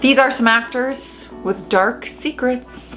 These are some actors with dark secrets.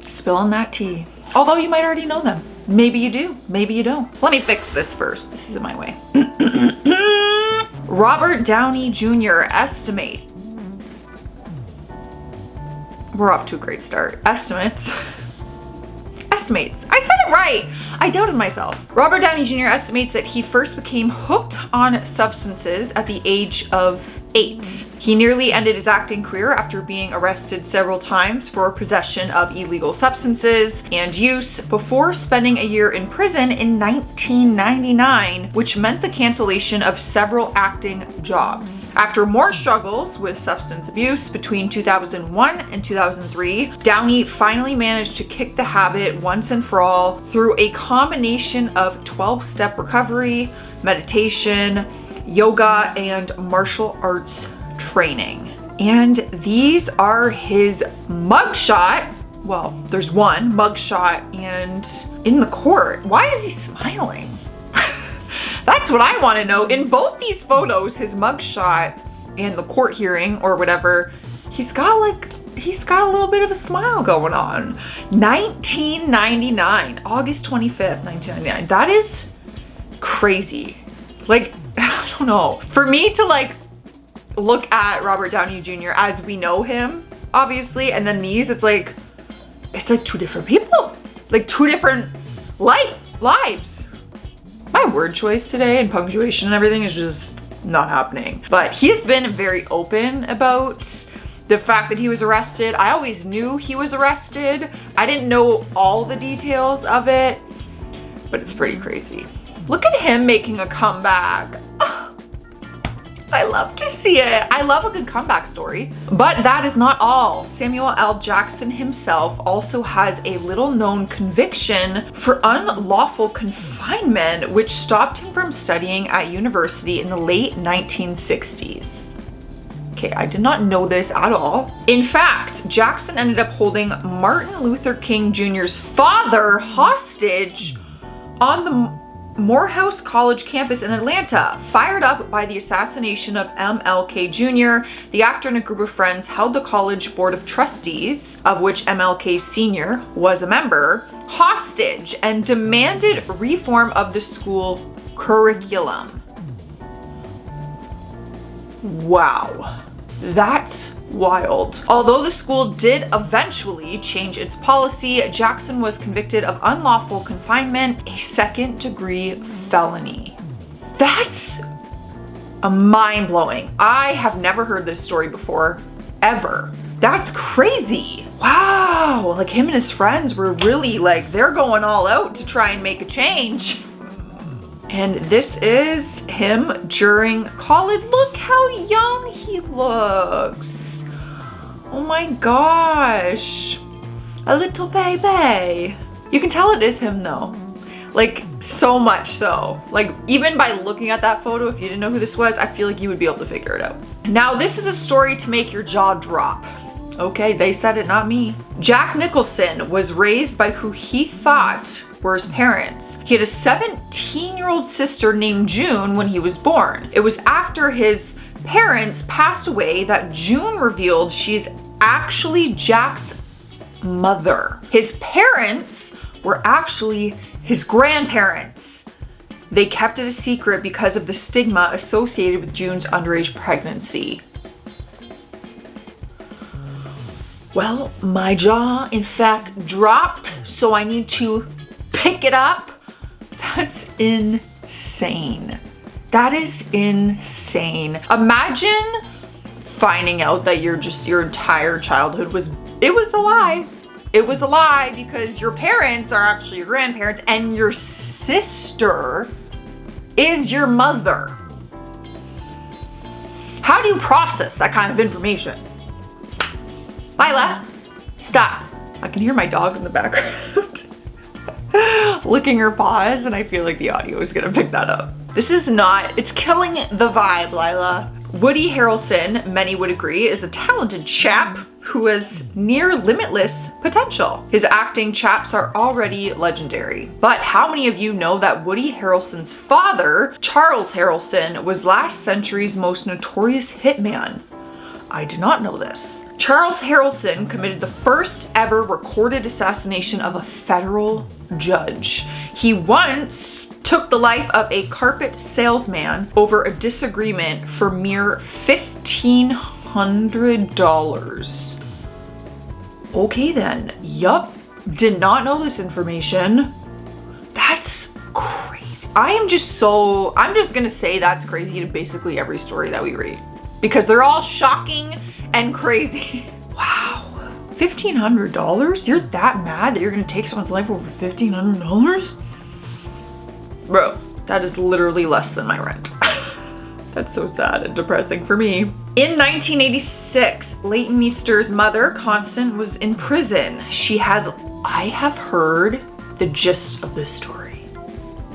Spilling that tea. Although you might already know them. Maybe you do, maybe you don't. Let me fix this first. This is in my way. Robert Downey Jr. estimate. We're off to a great start. Estimates. I said it right. I doubted myself. Robert Downey Jr. estimates that he first became hooked on substances at the age of 8. He nearly ended his acting career after being arrested several times for possession of illegal substances and use before spending a year in prison in 1999, which meant the cancellation of several acting jobs. After more struggles with substance abuse between 2001 and 2003, Downey finally managed to kick the habit once and for all through a combination of 12-step recovery, meditation, yoga, and martial arts training. And these are his mugshot. Well, there's one mugshot and in the court. Why is he smiling? That's what I want to know. In both these photos, his mugshot and the court hearing or whatever, he's got a little bit of a smile going on. 1999, August 25th, 1999. That is crazy. Like, I don't know. For me to like look at Robert Downey Jr. as we know him, obviously, and then these, it's like two different people. Like two different lives. My word choice today and punctuation and everything is just not happening. But he's been very open about the fact that he was arrested. I always knew he was arrested. I didn't know all the details of it, but it's pretty crazy. Look at him making a comeback. I love to see it. I love a good comeback story. But that is not all. Samuel L. Jackson himself also has a little known conviction for unlawful confinement, which stopped him from studying at university in the late 1960s. Okay, I did not know this at all. In fact, Jackson ended up holding Martin Luther King Jr.'s father hostage on the Morehouse College campus in Atlanta. Fired up by the assassination of MLK Jr., the actor and a group of friends held the college board of trustees, of which MLK Sr. was a member, hostage and demanded reform of the school curriculum. Wow, that's wild. Although the school did eventually change its policy, Jackson was convicted of unlawful confinement, a second-degree felony. That's mind-blowing. I have never heard this story before, ever. That's crazy. Wow, like him and his friends were really like, they're going all out to try and make a change. And this is him during college. Look how young he looks. Oh my gosh. A little baby. You can tell it is him though. Like so much so. Like even by looking at that photo, if you didn't know who this was, I feel like you would be able to figure it out. Now this is a story to make your jaw drop. Okay, they said it, not me. Jack Nicholson was raised by who he thought were his parents. He had a 17-year-old sister named June when he was born. It was after his parents passed away that June revealed she's actually Jack's mother. His parents were actually his grandparents. They kept it a secret because of the stigma associated with June's underage pregnancy. Well, my jaw, in fact, dropped, so I need to pick it up. That's insane. That is insane. Imagine finding out that your entire childhood was a lie. It was a lie because your parents are actually your grandparents and your sister is your mother. How do you process that kind of information? Lila, stop. I can hear my dog in the background licking her paws, and I feel like the audio is gonna pick that up. This is not, it's killing the vibe, Lila. Woody Harrelson, many would agree, is a talented chap who has near limitless potential. His acting chops are already legendary. But how many of you know that Woody Harrelson's father, Charles Harrelson, was last century's most notorious hitman? I did not know this. Charles Harrelson committed the first ever recorded assassination of a federal judge. He once took the life of a carpet salesman over a disagreement for mere $1,500. Okay then, yup, did not know this information. That's crazy. I'm just gonna say that's crazy to basically every story that we read, because they're all shocking and crazy. Wow, $1,500? You're that mad that you're gonna take someone's life over $1,500? Bro, that is literally less than my rent. That's so sad and depressing for me. In 1986, Leighton Meester's mother, Constance, was in prison. I have heard the gist of this story.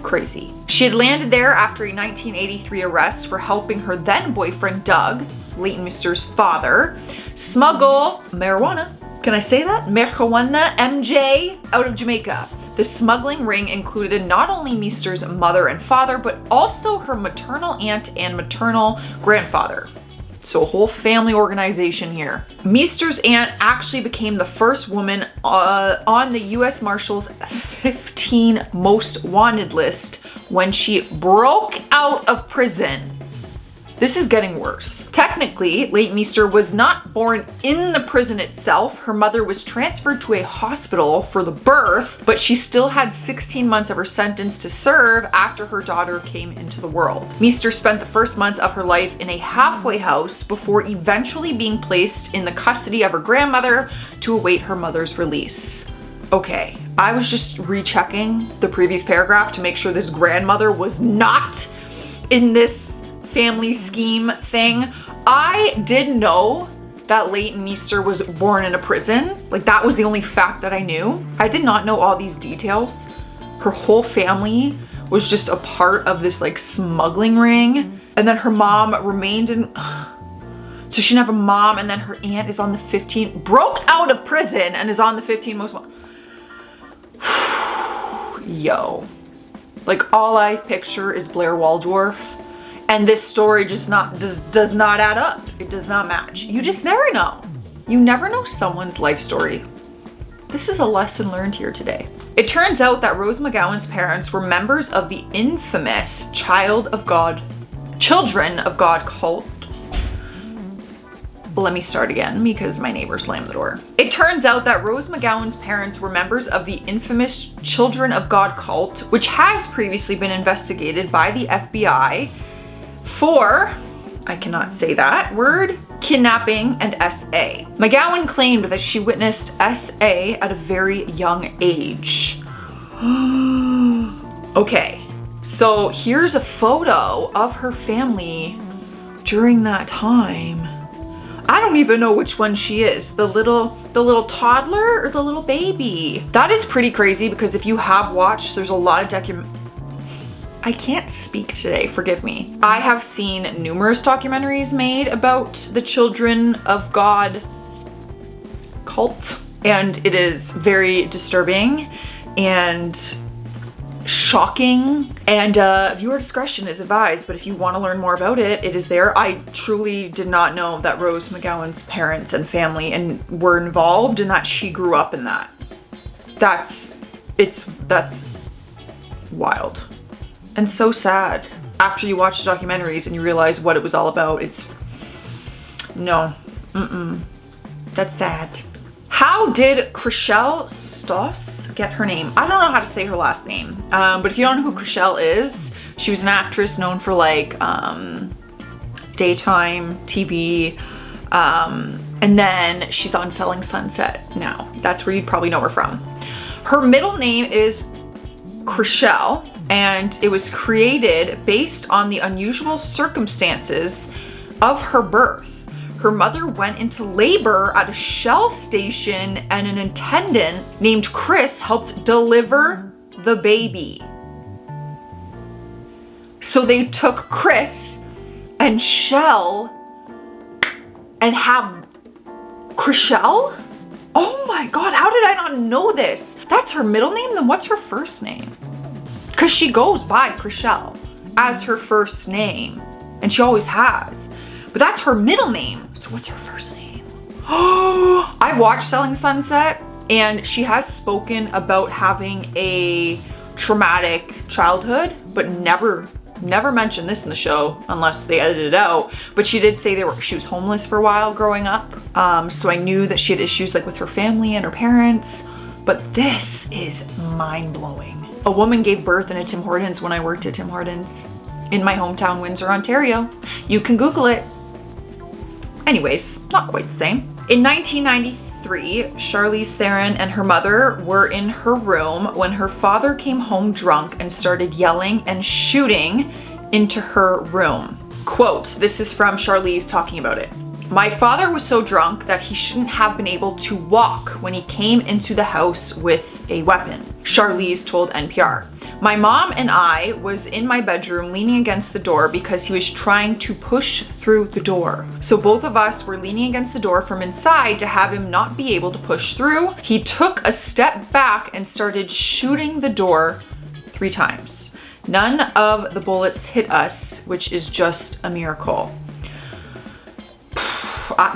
Crazy. She had landed there after a 1983 arrest for helping her then boyfriend, Doug, Leighton Meester's father, smuggle marijuana. Can I say that? Marijuana, MJ, out of Jamaica. The smuggling ring included not only Meester's mother and father, but also her maternal aunt and maternal grandfather. So a whole family organization here. Meester's aunt actually became the first woman on the US Marshals 15 most wanted list when she broke out of prison. This is getting worse. Technically, Leighton Meester was not born in the prison itself. Her mother was transferred to a hospital for the birth, but she still had 16 months of her sentence to serve after her daughter came into the world. Meester spent the first months of her life in a halfway house before eventually being placed in the custody of her grandmother to await her mother's release. Okay, I was just rechecking the previous paragraph to make sure this grandmother was not in this family scheme thing. I did know that Leighton Meester was born in a prison. Like, that was the only fact that I knew. I did not know all these details. Her whole family was just a part of this like smuggling ring. And then her mom remained in, so she didn't have a mom, and then her aunt is on the 15, broke out of prison and is on the 15 most, yo. Like, all I picture is Blair Waldorf. And this story just does not add up. It does not match. You just never know. You never know someone's life story. This is a lesson learned here today. It turns out that Rose McGowan's parents were members of the infamous Children of God cult. Let me start again because my neighbor slammed the door. It turns out that Rose McGowan's parents were members of the infamous Children of God cult, which has previously been investigated by the FBI for, I cannot say that word, kidnapping and SA. McGowan claimed that she witnessed SA at a very young age. Okay, so here's a photo of her family during that time. I don't even know which one she is, the little toddler or the little baby. That is pretty crazy, because if you have watched, there's a lot of I can't speak today, forgive me. I have seen numerous documentaries made about the Children of God cult, and it is very disturbing and shocking, and viewer discretion is advised, but if you want to learn more about it, it is there. I truly did not know that Rose McGowan's parents and family were involved, and that she grew up in that. That's wild. And so sad. After you watch the documentaries and you realize what it was all about, that's sad. How did Chrishell Stause get her name? I don't know how to say her last name, but if you don't know who Chrishell is, she was an actress known for like daytime TV, and then she's on Selling Sunset now. That's where you'd probably know her from. Her middle name is Chrishell, and it was created based on the unusual circumstances of her birth. Her mother went into labor at a Shell station, and an attendant named Chris helped deliver the baby. So they took Chris and Shell and have Chrishell? Oh my God, how did I not know this? That's her middle name? Then what's her first name? Because she goes by Chrishell as her first name, and she always has. But that's her middle name. So what's her first name? Oh, I watched Selling Sunset, and she has spoken about having a traumatic childhood, but never mentioned this in the show unless they edited it out. But she did say she was homeless for a while growing up. So I knew that she had issues like with her family and her parents. But this is mind-blowing. A woman gave birth in a Tim Hortons when I worked at Tim Hortons in my hometown, Windsor, Ontario. You can Google it. Anyways, not quite the same. In 1993, Charlize Theron and her mother were in her room when her father came home drunk and started yelling and shooting into her room. Quote, this is from Charlize talking about it. My father was so drunk that he shouldn't have been able to walk when he came into the house with a weapon, Charlize told NPR. My mom and I was in my bedroom leaning against the door because he was trying to push through the door. So both of us were leaning against the door from inside to have him not be able to push through. He took a step back and started shooting the door 3 times. None of the bullets hit us, which is just a miracle.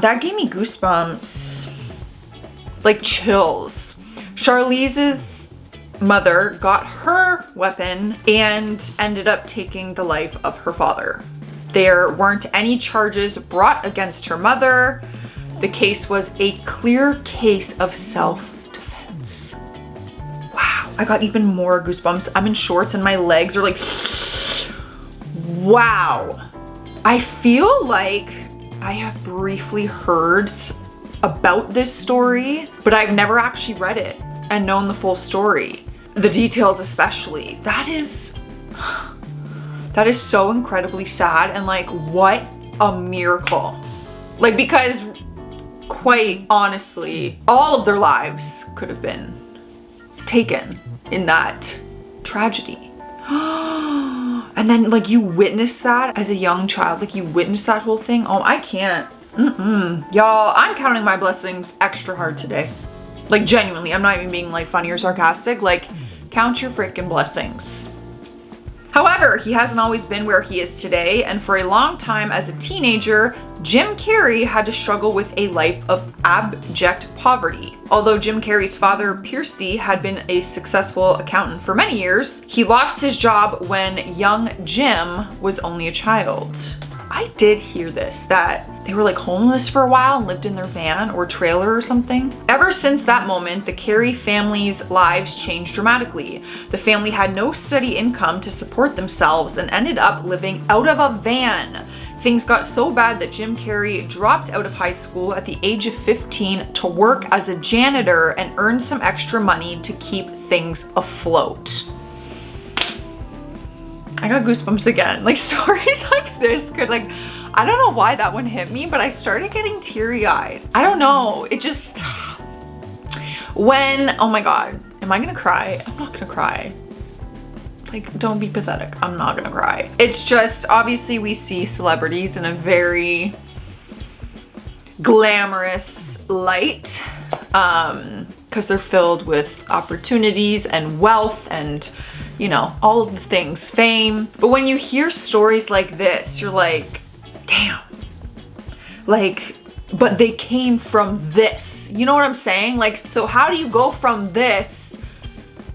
That gave me goosebumps, like chills. Charlize's mother got her weapon and ended up taking the life of her father. There weren't any charges brought against her mother. The case was a clear case of self-defense. Wow, I got even more goosebumps. I'm in shorts and my legs are like, wow. I feel like I have briefly heard about this story, but I've never actually read it and known the full story. The details especially. That is so incredibly sad, and like, what a miracle. Like, because quite honestly, all of their lives could have been taken in that tragedy. And then like you witness that as a young child, like you witness that whole thing. Oh, I can't. Y'all, I'm counting my blessings extra hard today. Like genuinely, I'm not even being like funny or sarcastic. Like, count your freaking blessings. However, he hasn't always been where he is today, and for a long time as a teenager, Jim Carrey had to struggle with a life of abject poverty. Although Jim Carrey's father, Piercy, had been a successful accountant for many years, he lost his job when young Jim was only a child. I did hear this, that they were like homeless for a while and lived in their van or trailer or something. Ever since that moment, the Carrey family's lives changed dramatically. The family had no steady income to support themselves and ended up living out of a van. Things got so bad that Jim Carrey dropped out of high school at the age of 15 to work as a janitor and earn some extra money to keep things afloat. I got goosebumps again. Like, stories like this could, like, I don't know why that one hit me, but I started getting teary-eyed. I don't know. It just, when, oh my God, am I gonna cry? I'm not gonna cry. Like, don't be pathetic. I'm not gonna cry. It's just, obviously we see celebrities in a very glamorous light, because they're filled with opportunities and wealth and, you know, all of the things, fame. But when you hear stories like this, you're like, damn, like, but they came from this. You know what I'm saying? Like, so how do you go from this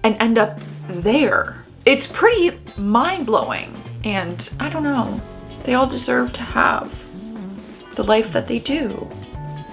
and end up there? It's pretty mind-blowing. And I don't know, they all deserve to have the life that they do.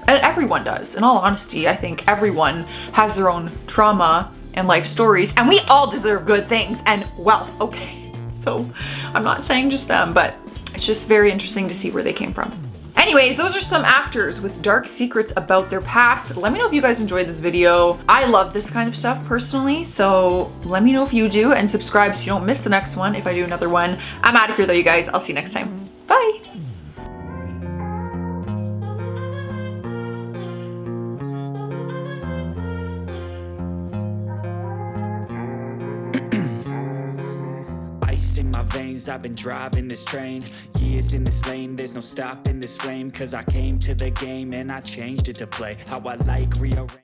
And everyone does. In all honesty, I think everyone has their own trauma and life stories, and we all deserve good things and wealth, okay? So I'm not saying just them, but it's just very interesting to see where they came from. Anyways, those are some actors with dark secrets about their past. Let me know if you guys enjoyed this video. I love this kind of stuff personally, so let me know if you do, and subscribe so you don't miss the next one if I do another one. I'm out of here though, you guys. I'll see you next time. Bye. In my veins, I've been driving this train. Years in this lane, there's no stopping this flame. Cause I came to the game and I changed it to play how I like, rearrange.